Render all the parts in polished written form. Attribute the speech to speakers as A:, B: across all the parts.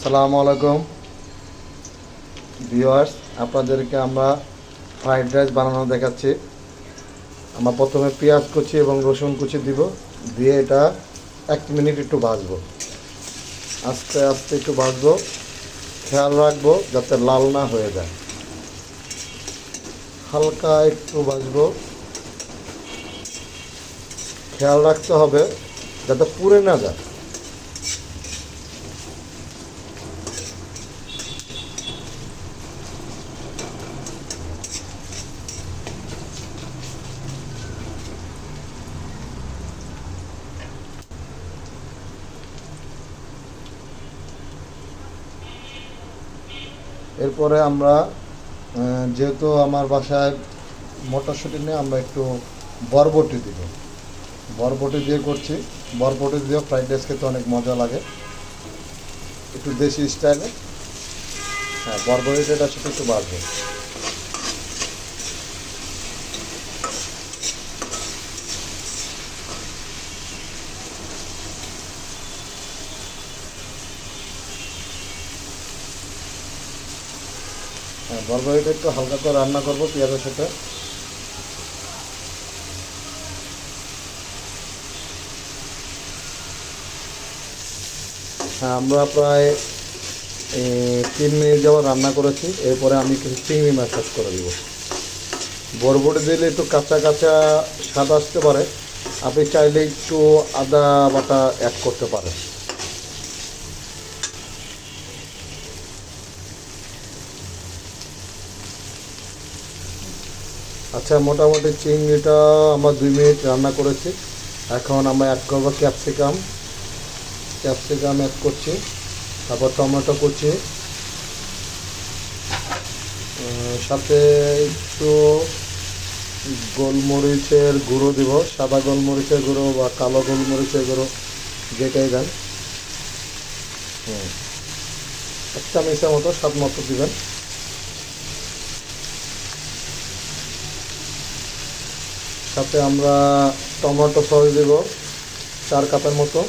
A: আসসালামু আলাইকুম ভিউয়ার্স, আপনাদেরকে আমরা ফ্রাইড রাইস বানানো দেখাচ্ছি। আমরা প্রথমে পেঁয়াজ কুচি এবং রসুন কুচি দিব, দিয়ে এটা 1 মিনিট একটু ভাজবো। আস্তে আস্তে একটু ভাজবো, খেয়াল রাখবো যাতে লাল না হয়ে যায়। হালকা একটু ভাজবো, খেয়াল রাখতে হবে যাতে পুড়ে না যায়। এরপরে আমরা যেহেতু আমার বাসায় মটরশুঁটি নেই, আমরা একটু বরবটি দিব। বরবটি দিয়ে করছি, বরবটি দিয়ে ফ্রাইড রাইস খেতে অনেক মজা লাগে, একটু দেশি স্টাইলে। হ্যাঁ, বরবটিটা এটার সাথে একটু বাড়বে। হ্যাঁ, বরবটিটা একটু হালকা করে রান্না করবো পেঁয়াজের সাথে। হ্যাঁ, আমরা প্রায় 3 মিনিট যাবত রান্না করেছি। এরপরে আমি কিছু চিংড়ি মাছ অ্যাড করে দিব। বরবটি দিলে একটু কাঁচা কাঁচা স্বাদ আসতে পারে, আপনি চাইলে একটু আদা বাটা অ্যাড করতে পারেন। আচ্ছা, মোটামুটি চিংড়িটা আমরা 2 মিনিট রান্না করেছি। এখন আমরা অ্যাড করবো ক্যাপসিকাম। ক্যাপসিকাম অ্যাড করছি, তারপর টমেটো কুচি, সাথে একটু গোলমরিচের গুঁড়ো দিব, সাদা গোলমরিচের গুঁড়ো বা কালো গোলমরিচের গুঁড়ো, যেটাই দেন। হুম, 1 চামচের মতো স্বাদ মতো দিবেন। সাথে আমরা টমেটো সস দেব 4 কাপের মতো।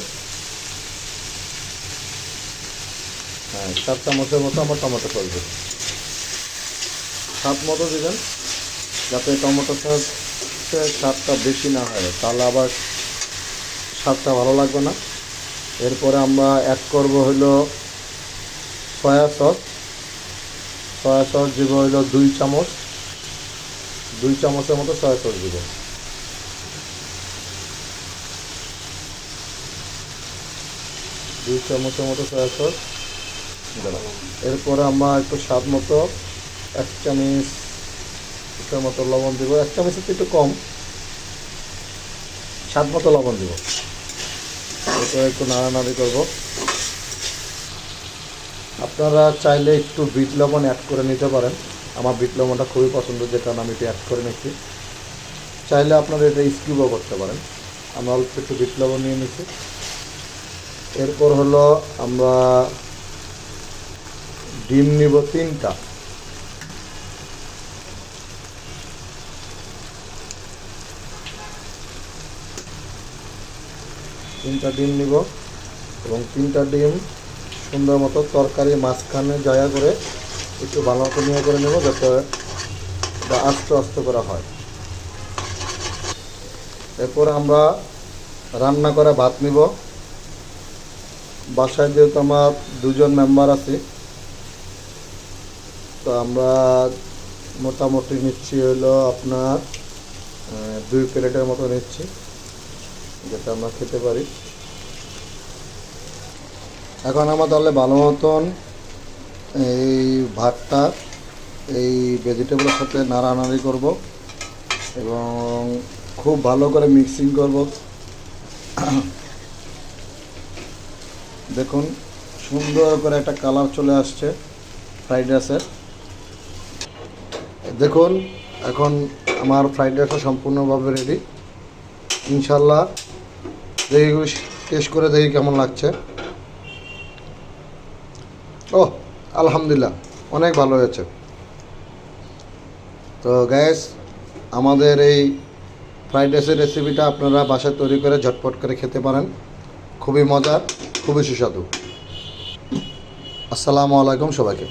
A: হ্যাঁ, 4 চামচের মতো আমরা টমেটো সস দেব। স্বাদ মতো দিবেন, যাতে টমেটো সসের স্বাদটা বেশি না হয়, তাহলে আবার স্বাদটা ভালো লাগবে না। এরপরে আমরা অ্যাড করব হলো সয়া সস। সয়া সস দিব হলো 2 চামচ, 2 চামচের মতো সয়া সস দিব। 2 চামচের মতো সয়া সস দিলাম। এরপরে আমরা একটু স্বাদ মতো 1 চামচের মতো লবণ দিব। 1 চামচের একটু কম, স্বাদ মতো লবণ দিব। এরপরে একটু নাড়ানাড়ি করব। আপনারা চাইলে একটু বিট লবণ অ্যাড করে নিতে পারেন। আমার বিট লবণটা খুবই পছন্দ, যে কারণে আমি এটা অ্যাড করে নিচ্ছি। চাইলে আপনারা এটা স্কিপও করতে পারেন। আমরা অল্প একটু বিট লবণ নিয়ে নিচ্ছি। এরপর হলো আমরা ডিম নিব 3টা। ডিম নিব এবং 3টা ডিম সুন্দর মতো তরকারি মাঝখানে জায়গা করে একটু ভালো মতো নিয়ে করে নেব, যাতে এটা আস্তে আস্তে করা হয়। এরপর আমরা রান্না করে ভাত নিব। বাসায় যেহেতু আমার 2জন মেম্বার আছি, তো আমরা মোটামুটি নিচ্ছি হলো আপনার 2 প্লেটের মতো নিচ্ছি, যাতে আমরা খেতে পারি। এখন আমরা তাহলে ভালো মতন এই ভাতটা এই ভেজিটেবলের সাথে নাড়ানাড়ি করব এবং খুব ভালো করে মিক্সিং করব। দেখুন, সুন্দর করে একটা কালার চলে আসছে ফ্রাইড রাইসের। দেখুন, এখন আমার ফ্রাইড রাইসটা সম্পূর্ণভাবে রেডি। ইনশাল্লাহ দেখি, টেস্ট করে দেখি কেমন লাগছে। ও, আলহামদুলিল্লাহ, অনেক ভালো হয়েছে। তো গ্যাস, আমাদের এই ফ্রাইড রাইসের রেসিপিটা আপনারা বাসায় তৈরি করে ঝটপট করে খেতে পারেন। খুবই মজার, খুবই সুস্বাদু। আসসালামু আলাইকুম সবাইকে।